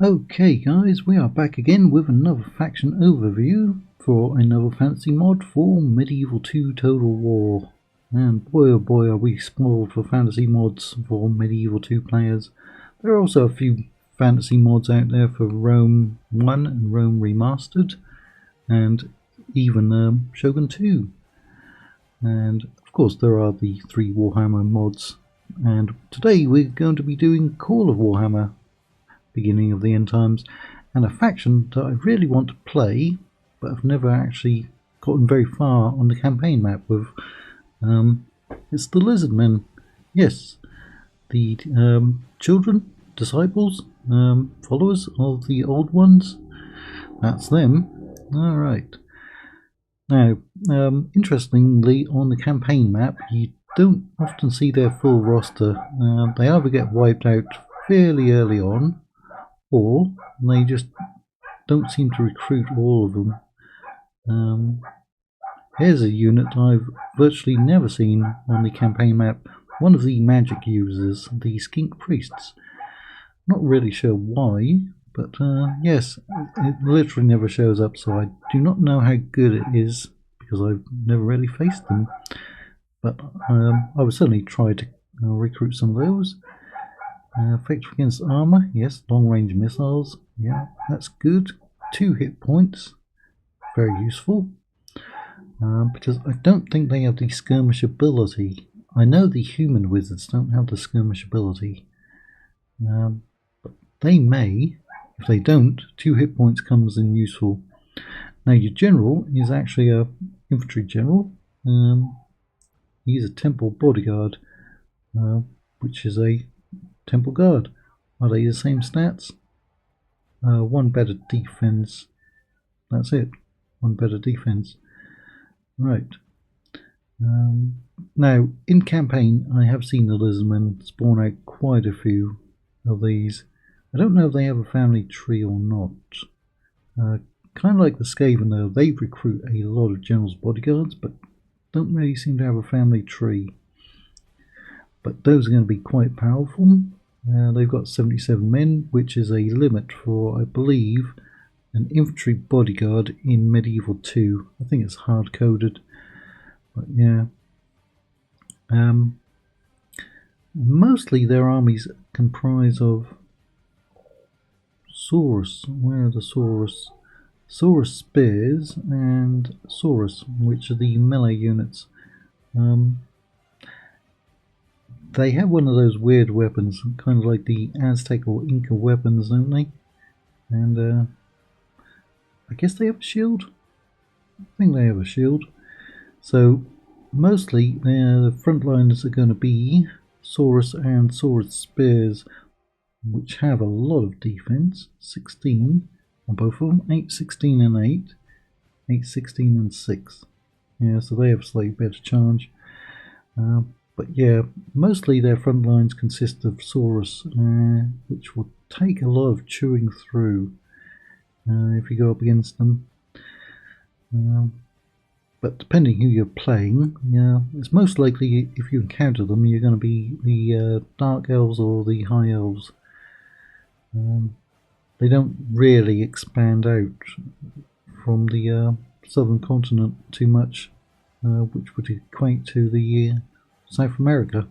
Okay guys, we are back again with another faction overview for another fantasy mod for Medieval 2 Total War. And boy oh boy are we spoiled for fantasy mods for Medieval 2 players. There are also a few fantasy mods out there for Rome 1 and Rome Remastered, and even Shogun 2. And of course there are the 3 Warhammer mods. And today we're going to be doing Call of Warhammer, Beginning of the End Times, and a faction that I really want to play, but I've never actually gotten very far on the campaign map with. It's the Lizardmen. Yes, the children, disciples, followers of the old ones. That's them. Alright. Now, interestingly, on the campaign map, you don't often see their full roster. They either get wiped out fairly early on, or they just don't seem to recruit all of them. Here's a unit I've virtually never seen on the campaign map. One of the magic users, the Skink Priests. Not really sure why, but yes, it literally never shows up, so I do not know how good it is, because I've never really faced them. But I would certainly try to recruit some of those. Effective against armor, yes. Long range missiles, yeah, that's good. 2 hit points, very useful. Because I don't think they have the skirmish ability. I know the human wizards don't have the skirmish ability, but they may. If they don't, 2 hit points comes in useful. Now your general is actually a infantry general. He's a temple bodyguard, which is a temple guard. Are they the same stats? 1 better defense. That's it. 1 better defense. Right. Now, in campaign, I have seen the Lizardmen spawn out quite a few of these. I don't know if they have a family tree or not. Kind of like the Skaven, though, they recruit a lot of generals' bodyguards, but don't really seem to have a family tree. But those are going to be quite powerful. They've got 77 men, which is a limit for, I believe, an infantry bodyguard in Medieval 2. I think it's hard-coded, but yeah. Mostly their armies comprise of Saurus. Where are the Saurus? Saurus spears and Saurus, which are the melee units. They have one of those weird weapons, kind of like the Aztec or Inca weapons, don't they? And I guess they have a shield? I think they have a shield. So mostly the front lines are going to be Saurus and Saurus spears, which have a lot of defense. 16 on both of them. 8, 16 and 8. 8, 16 and 6. Yeah, so they have a slightly better charge. But yeah, mostly their front lines consist of Saurus, which will take a lot of chewing through if you go up against them. But depending who you're playing, yeah, it's most likely if you encounter them, you're going to be the Dark Elves or the High Elves. They don't really expand out from the southern continent too much, which would equate to the South America.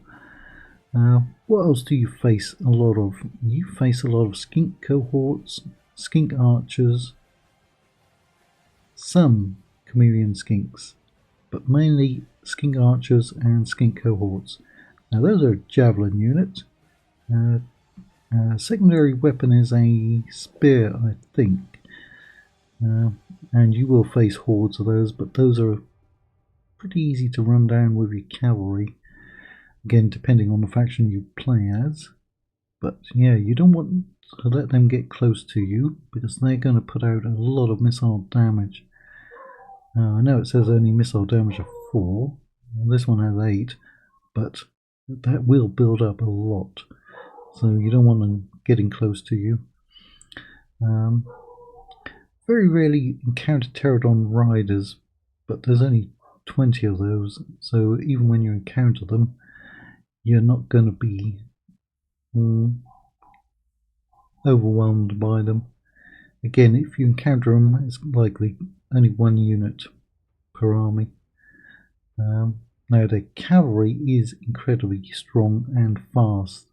What else do you face a lot of? You face a lot of skink cohorts, skink archers, some chameleon skinks, but mainly skink archers and skink cohorts. Now those are javelin units. Secondary weapon is a spear, I think, and you will face hordes of those, but those are pretty easy to run down with your cavalry. Again, depending on the faction you play as. But yeah, you don't want to let them get close to you, because they're going to put out a lot of missile damage. I know it says only missile damage of 4. This one has 8, but that will build up a lot. So you don't want them getting close to you. Very rarely encounter pterodon riders, but there's only 20 of those, so even when you encounter them, you're not going to be overwhelmed by them. Again, if you encounter them, it's likely only one unit per army. Now the cavalry is incredibly strong and fast.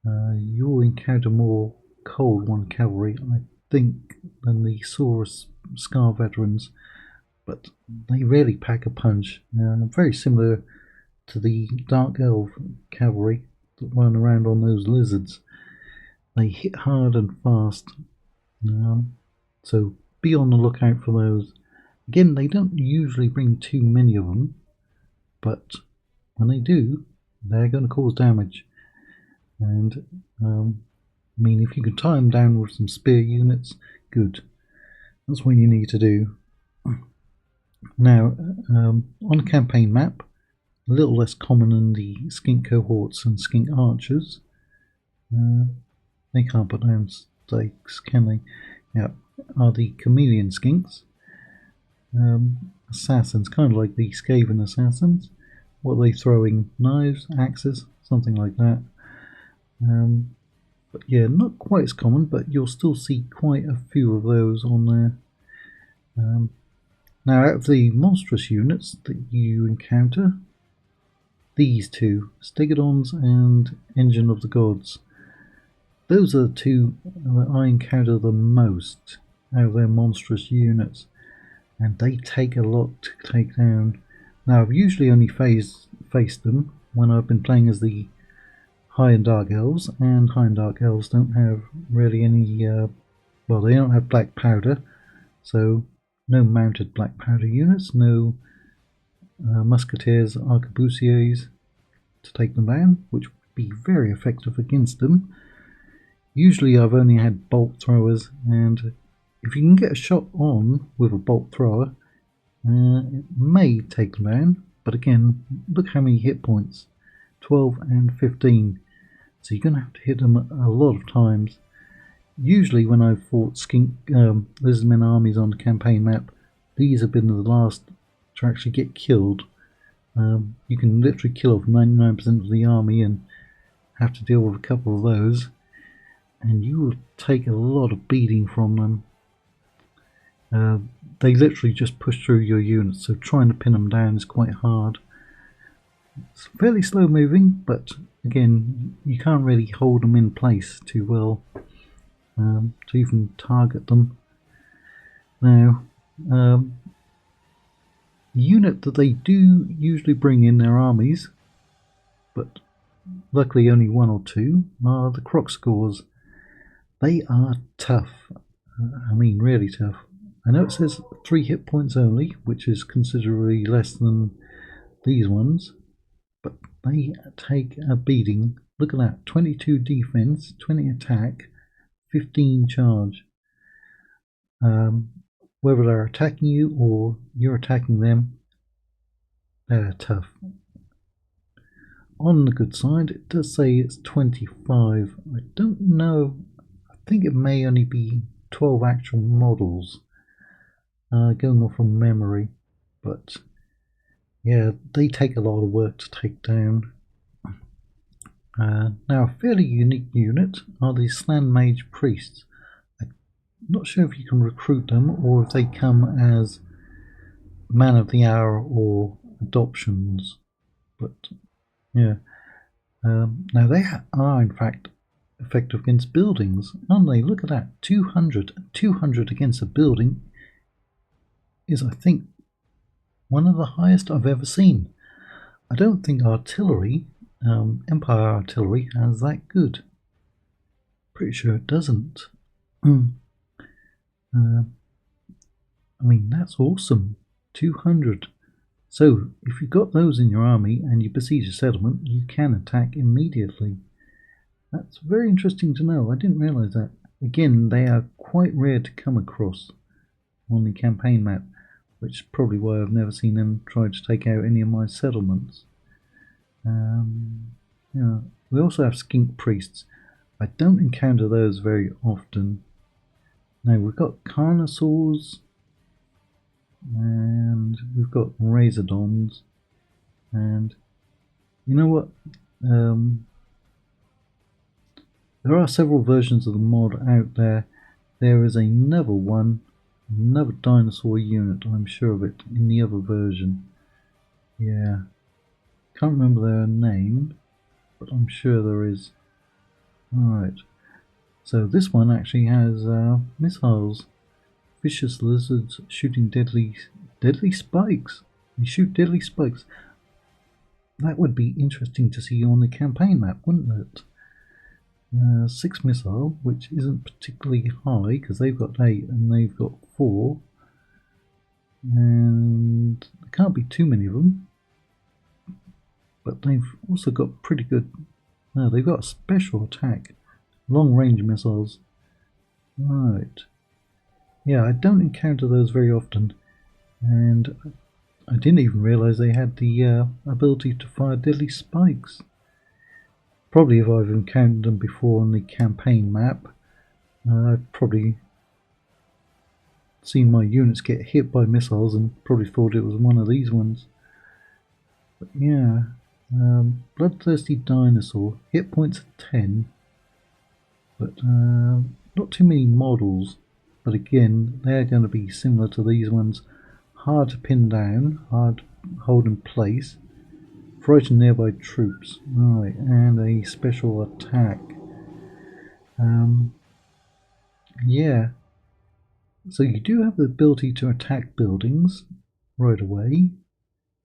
You'll encounter more Cold One cavalry, I think, than the Saurus Scar veterans, but they rarely pack a punch. Very similar to the Dark Elf cavalry that run around on those lizards. They hit hard and fast, so be on the lookout for those. Again, they don't usually bring too many of them, but when they do, they're going to cause damage. And I mean, if you can tie them down with some spear units, good. That's what you need to do. Now, on the campaign map, a little less common than the skink cohorts and skink archers. They can't put down stakes, can they? Yeah, are the chameleon skinks. Assassins, kind of like the Skaven assassins. What are they throwing? Knives, axes, something like that. But yeah, not quite as common, but you'll still see quite a few of those on there. Now, out of the monstrous units that you encounter, these two, Stegodons and Engine of the Gods, those are the two that I encounter the most out of their monstrous units, and they take a lot to take down. Now, I've usually only faced them when I've been playing as the High and Dark Elves, and High and Dark Elves don't have really any, well, they don't have black powder, so no mounted black powder units, no musketeers, arquebusiers to take them down, which would be very effective against them. Usually I've only had bolt throwers, and if you can get a shot on with a bolt thrower, it may take them down, but again, look how many hit points, 12 and 15, so you're going to have to hit them a lot of times. Usually when I've fought Lizardmen armies on the campaign map, these have been the last to actually get killed. You can literally kill off 99% of the army and have to deal with a couple of those, and you will take a lot of beating from them. They literally just push through your units, so trying to pin them down is quite hard. It's fairly slow moving, but again, you can't really hold them in place too well to even target them. Now, the unit that they do usually bring in their armies, but luckily only one or two, are the Croc Scores. They are tough. I mean, really tough. I know it says 3 hit points only, which is considerably less than these ones, but they take a beating. Look at that, 22 defense, 20 attack, 15 charge. Whether they're attacking you or you're attacking them, they're tough. On the good side, it does say it's 25. I don't know, I think it may only be 12 actual models, going off from memory, but yeah, they take a lot of work to take down. Now, a fairly unique unit are the Slan Mage Priests. I'm not sure if you can recruit them or if they come as Man of the Hour or adoptions, but yeah. Now they are in fact effective against buildings, aren't they? Look at that, 200 against a building is, I think, one of the highest I've ever seen. I don't think artillery, Empire artillery, has that good. Pretty sure it doesn't. I mean, that's awesome. 200. So, if you've got those in your army and you besiege a settlement, you can attack immediately. That's very interesting to know. I didn't realise that. Again, they are quite rare to come across on the campaign map, which is probably why I've never seen them try to take out any of my settlements. Yeah. We also have skink priests. I don't encounter those very often. Now we've got carnosaurs, and we've got razordons, and you know what? There are several versions of the mod out there. There is another one, another dinosaur unit, I'm sure of it, in the other version. Yeah, can't remember their name, but I'm sure there is. Alright, so this one actually has missiles. Vicious lizards shooting deadly spikes. They shoot deadly spikes. That would be interesting to see on the campaign map, wouldn't it? 6 missile, which isn't particularly high because they've got 8 and they've got 4, and there can't be too many of them. But they've also got pretty good. No, they've got a special attack, long range missiles. Right. Yeah, I don't encounter those very often, and I didn't even realise they had the ability to fire deadly spikes. Probably if I've encountered them before on the campaign map, I've probably seen my units get hit by missiles and probably thought it was one of these ones. But yeah, bloodthirsty dinosaur, hit points of 10, but not too many models. But again, they're going to be similar to these ones, hard to pin down, hard to hold in place. Frighten nearby troops. Right, and a special attack. Yeah. So you do have the ability to attack buildings right away.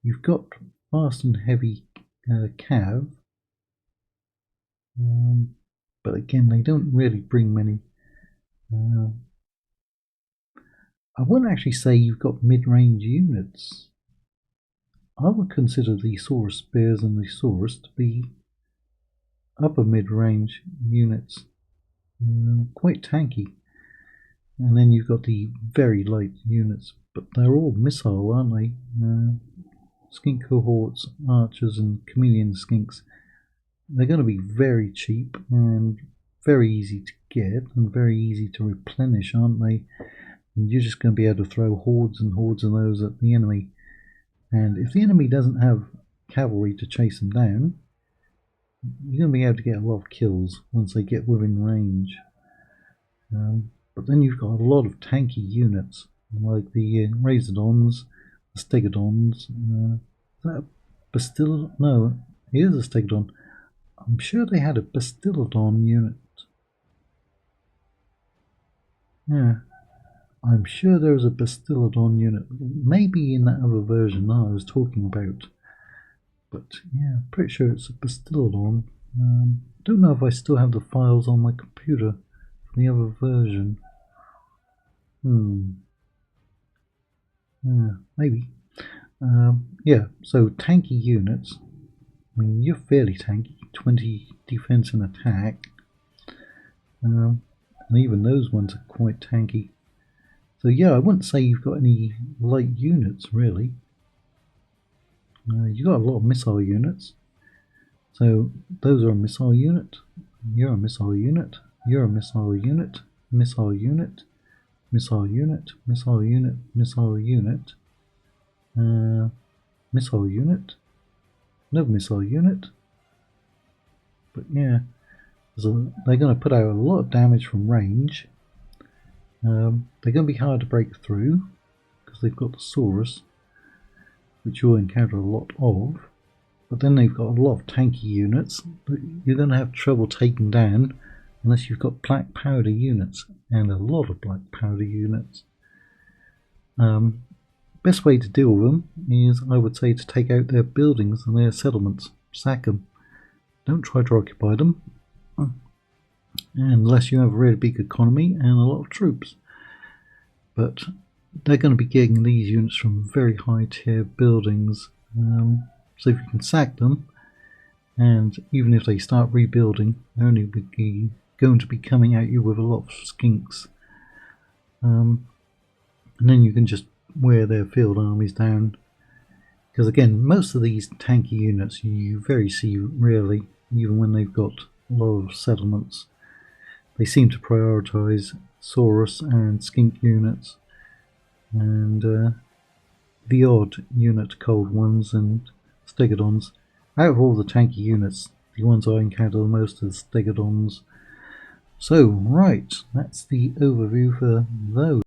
You've got fast and heavy cav. But again, they don't really bring many. I wouldn't actually say you've got mid-range units. I would consider the Saurus Spears and the Saurus to be upper mid-range units, quite tanky. And then you've got the very light units, but they're all missile, aren't they? Skink cohorts, archers and chameleon skinks. They're going to be very cheap and very easy to get and very easy to replenish, aren't they? And you're just going to be able to throw hordes and hordes of those at the enemy. And if the enemy doesn't have cavalry to chase them down, you're going to be able to get a lot of kills once they get within range. But then you've got a lot of tanky units, like the Razordons, the Stegodons. Is that a Bastillodon? No, it is a Stegodon. I'm sure they had a Bastillodon unit. Yeah, I'm sure there was a Bastillodon unit, maybe in that other version that I was talking about. But yeah, pretty sure it's a Bastillodon. Don't know if I still have the files on my computer for the other version. Yeah, maybe. Yeah, so tanky units. I mean, you're fairly tanky, 20 defense and attack. And even those ones are quite tanky. So yeah, I wouldn't say you've got any light units, really. You've got a lot of missile units. So those are a missile unit. You're a missile unit. You're a missile unit. Missile unit. Missile unit. Missile unit. Missile unit. Missile unit. Another missile unit. But yeah, so they're going to put out a lot of damage from range. They're going to be hard to break through because they've got the Saurus, which you'll encounter a lot of. But then they've got a lot of tanky units that you're going to have trouble taking down unless you've got black powder units, and a lot of black powder units. Best way to deal with them is, I would say, to take out their buildings and their settlements. Sack them. Don't try to occupy them unless you have a really big economy and a lot of troops. But they're going to be getting these units from very high tier buildings. So if you can sack them, and even if they start rebuilding, they're only going to be coming at you with a lot of skinks. And then you can just wear their field armies down. Because again, most of these tanky units you very see rarely, even when they've got a lot of settlements. They seem to prioritise Saurus and skink units, and the odd unit cold ones and Stegodons. Out of all the tanky units, the ones I encounter the most are the Stegodons. So, right, that's the overview for those.